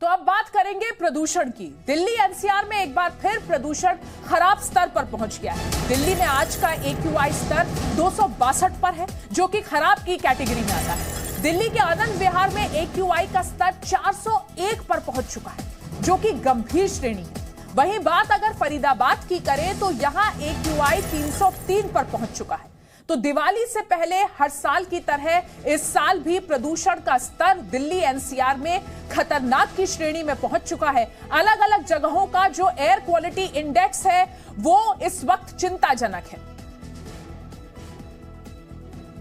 तो अब बात करेंगे प्रदूषण की। दिल्ली एनसीआर में एक बार फिर प्रदूषण खराब स्तर पर पहुंच गया है। दिल्ली में आज का AQI स्तर 262 पर है, जो कि खराब की कैटेगरी में आता है। दिल्ली के आनंद विहार में AQI का स्तर 401 पर पहुंच चुका है, जो कि गंभीर श्रेणी है। वहीं बात अगर फरीदाबाद की करें तो यहां AQI 303 पर पहुंच चुका है। तो दिवाली से पहले हर साल की तरह इस साल भी प्रदूषण का स्तर दिल्ली एनसीआर में खतरनाक की श्रेणी में पहुंच चुका है। अलग अलग जगहों का जो एयर क्वालिटी इंडेक्स है वो इस वक्त चिंताजनक है।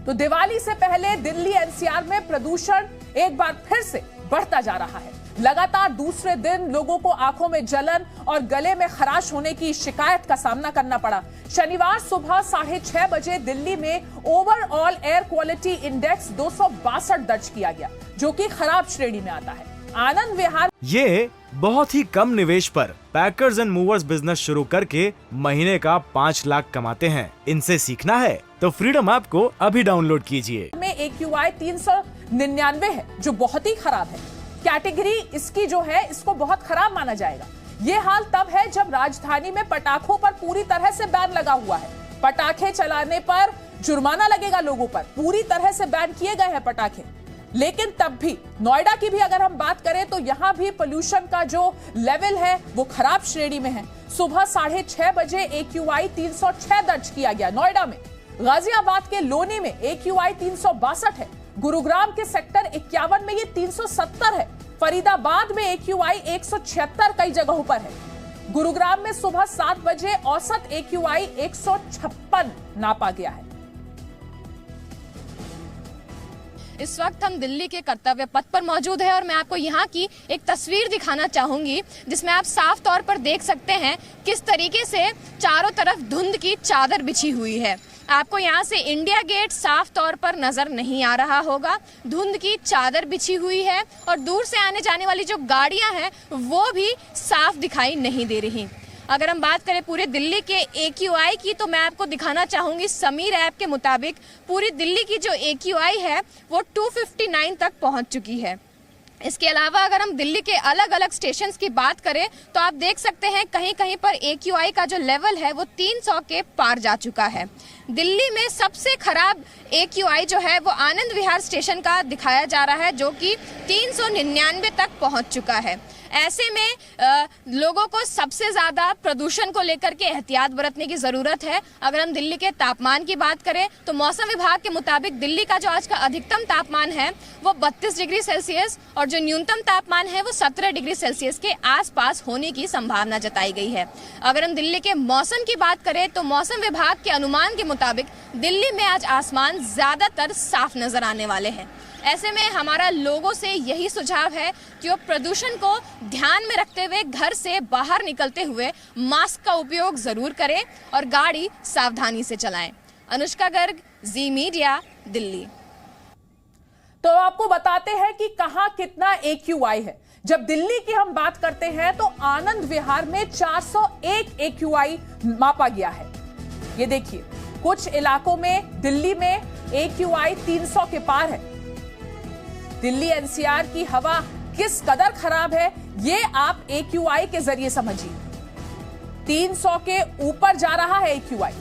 तो दिवाली से पहले दिल्ली एनसीआर में प्रदूषण एक बार फिर से बढ़ता जा रहा है। लगातार दूसरे दिन लोगों को आंखों में जलन और गले में खराश होने की शिकायत का सामना करना पड़ा। शनिवार सुबह 6:30 बजे दिल्ली में ओवरऑल एयर क्वालिटी इंडेक्स 262 दर्ज किया गया, जो कि खराब श्रेणी में आता है। आनंद विहार ये बहुत ही कम निवेश पर पैकर्स एंड मूवर्स बिजनेस शुरू करके महीने का 5 लाख कमाते हैं। इनसे सीखना है तो फ्रीडम ऐप को अभी डाउनलोड कीजिए। में AQI 399 है, जो बहुत ही खराब है। कैटेगरी इसकी जो है इसको बहुत खराब माना जाएगा। ये हाल तब है जब राजधानी में पटाखों पर पूरी तरह से बैन लगा हुआ है। पटाखे चलाने पर जुर्माना लगेगा लोगों पर, पूरी तरह से बैन किए गए हैं पटाखे। लेकिन तब भी नोएडा की भी अगर हम बात करें तो यहां भी पोल्यूशन का जो लेवल है वो खराब श्रेणी में है। सुबह 6:30 बजे AQI 306 दर्ज किया गया नोएडा में। गाजियाबाद के लोनी में AQI 362 है। गुरुग्राम के सेक्टर 51 में ये 370 है। फरीदाबाद में AQI 176 कई जगहों पर है। गुरुग्राम में सुबह 7 बजे औसत AQI 156 नापा गया है। इस वक्त हम दिल्ली के कर्तव्य पथ पर मौजूद है और मैं आपको यहाँ की एक तस्वीर दिखाना चाहूंगी, जिसमें आप साफ तौर पर देख सकते हैं किस तरीके से चारों तरफ धुंध की चादर बिछी हुई है। आपको यहाँ से इंडिया गेट साफ तौर पर नजर नहीं आ रहा होगा। धुंध की चादर बिछी हुई है और दूर से आने जाने वाली जो गाड़ियां हैं वो भी साफ दिखाई नहीं दे रही। अगर हम बात करें पूरे दिल्ली के AQI की तो मैं आपको दिखाना चाहूंगी, समीर ऐप के मुताबिक पूरी दिल्ली की जो AQI है वो 259 तक पहुंच चुकी है। इसके अलावा अगर हम दिल्ली के अलग अलग स्टेशंस की बात करें तो आप देख सकते हैं कहीं कहीं पर AQI का जो लेवल है वो 300 के पार जा चुका है। दिल्ली में सबसे खराब AQI जो है वो आनंद विहार स्टेशन का दिखाया जा रहा है, जो कि 399 तक पहुंच चुका है। ऐसे में लोगों को सबसे ज्यादा प्रदूषण को लेकर के एहतियात बरतने की जरूरत है। अगर हम दिल्ली के तापमान की बात करें तो मौसम विभाग के मुताबिक दिल्ली का जो आज का अधिकतम तापमान है वो 32 डिग्री सेल्सियस और जो न्यूनतम तापमान है वो 17 डिग्री सेल्सियस के आसपास होने की संभावना जताई गई है। अगर हम दिल्ली के मौसम की बात करें तो मौसम विभाग के अनुमान के मुताबिक दिल्ली में आज आसमान ज्यादातर साफ नजर आने वाले हैं। ऐसे में हमारा लोगों से यही सुझाव है कि वो प्रदूषण को ध्यान में रखते हुए घर से बाहर निकलते हुए मास्क का उपयोग जरूर करें और गाड़ी सावधानी से चलाएं। अनुष्का गर्ग, जी मीडिया, दिल्ली। तो आपको बताते हैं कि कहां कितना AQI है। जब दिल्ली की हम बात करते हैं तो आनंद विहार में 401 AQI मापा गया है। ये देखिए, कुछ इलाकों में दिल्ली में AQI 300 के पार है। दिल्ली एनसीआर की हवा किस कदर खराब है ये आप AQI के जरिए समझिए। 300 के ऊपर जा रहा है AQI।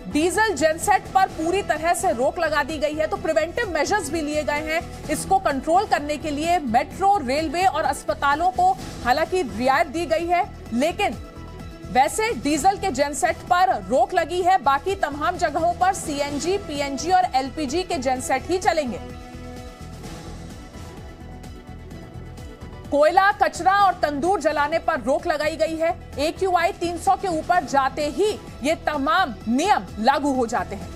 डीजल जेनसेट पर पूरी तरह से रोक लगा दी गई है। तो प्रिवेंटिव मेजर्स भी लिए गए हैं इसको कंट्रोल करने के लिए। मेट्रो, रेलवे और अस्पतालों को हालांकि रियायत दी गई है, लेकिन वैसे डीजल के जेनसेट पर रोक लगी है। बाकी तमाम जगहों पर CNG, PNG और LPG के जेनसेट ही चलेंगे। कोयला, कचरा और तंदूर जलाने पर रोक लगाई गई है। AQI 300 के ऊपर जाते ही ये तमाम नियम लागू हो जाते हैं।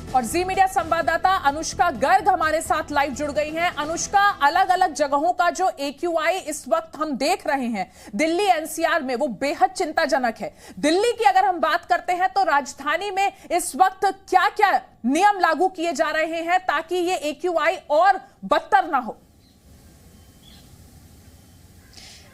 और जी मीडिया संवाददाता अनुष्का गर्ग हमारे साथ लाइव जुड़ गई हैं। अनुष्का, अलग अलग जगहों का जो AQI इस वक्त हम देख रहे हैं दिल्ली एनसीआर में वो बेहद चिंताजनक है। दिल्ली की अगर हम बात करते हैं तो राजधानी में इस वक्त क्या क्या नियम लागू किए जा रहे हैं ताकि ये AQI और बदतर ना हो?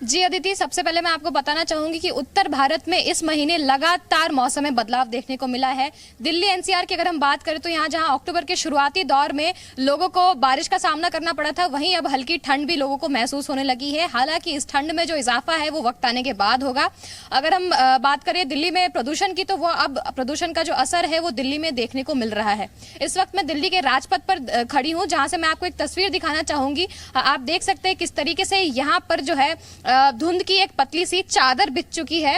जी अदिति, सबसे पहले मैं आपको बताना चाहूंगी कि उत्तर भारत में इस महीने लगातार मौसम में बदलाव देखने को मिला है। दिल्ली एनसीआर की अगर हम बात करें तो यहाँ जहाँ अक्टूबर के शुरुआती दौर में लोगों को बारिश का सामना करना पड़ा था, वहीं अब हल्की ठंड भी लोगों को महसूस होने लगी है। हालांकि इस ठंड में जो इजाफा है वो वक्त आने के बाद होगा। अगर हम बात करें दिल्ली में प्रदूषण की, तो वो अब प्रदूषण का जो असर है वो दिल्ली में देखने को मिल रहा है। इस वक्त मैं दिल्ली के राजपथ पर खड़ी हूँ, जहाँ से मैं आपको एक तस्वीर दिखाना चाहूंगी। आप देख सकते हैं किस तरीके से यहाँ पर जो है धुंध की एक पतली सी चादर बिछ चुकी है।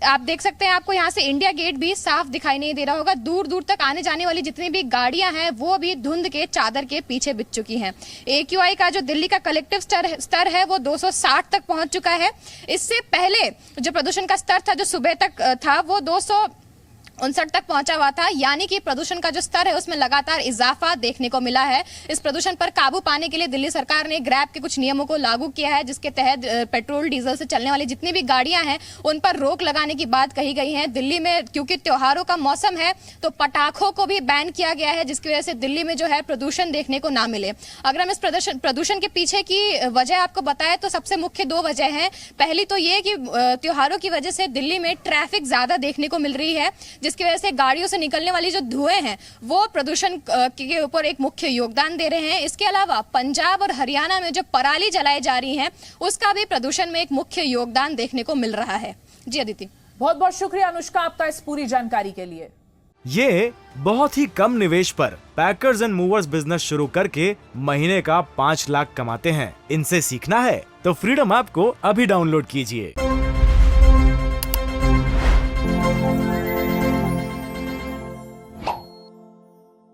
आप देख सकते हैं, आपको यहाँ से इंडिया गेट भी साफ दिखाई नहीं दे रहा होगा। दूर दूर तक आने जाने वाली जितनी भी गाड़ियां हैं वो भी धुंध के चादर के पीछे बिछ चुकी हैं। AQI का जो दिल्ली का कलेक्टिव स्तर है वो 260 तक पहुंच चुका है। इससे पहले जो प्रदूषण का स्तर था, जो सुबह तक था, वो 259 तक पहुंचा हुआ था। यानी कि प्रदूषण का जो स्तर है उसमें लगातार इजाफा देखने को मिला है। इस प्रदूषण पर काबू पाने के लिए दिल्ली सरकार ने ग्रैब के कुछ नियमों को लागू किया है, जिसके तहत पेट्रोल डीजल से चलने वाली जितनी भी गाड़ियां हैं उन पर रोक लगाने की बात कही गई है। दिल्ली में क्योंकि त्योहारों का मौसम है तो पटाखों को भी बैन किया गया है, जिसकी वजह से दिल्ली में जो है प्रदूषण देखने को ना मिले। अगर हम इस प्रदूषण के पीछे की वजह आपको बताएं तो सबसे मुख्य 2 वजह हैं। पहली तो ये कि त्योहारों की वजह से दिल्ली में ट्रैफिक ज्यादा देखने को मिल रही है, जिसकी वजह से गाड़ियों से निकलने वाली जो धुएं हैं वो प्रदूषण के ऊपर एक मुख्य योगदान दे रहे हैं। इसके अलावा पंजाब और हरियाणा में जो पराली जलाई जा रही है उसका भी प्रदूषण में एक मुख्य योगदान देखने को मिल रहा है। जी अदिति, बहुत बहुत शुक्रिया अनुष्का आपका इस पूरी जानकारी के लिए। ये बहुत ही कम निवेश पर पैकर्स एंड मूवर्स बिजनेस शुरू करके महीने का 5 लाख कमाते हैं। इनसे सीखना है तो फ्रीडम ऐप को अभी डाउनलोड कीजिए।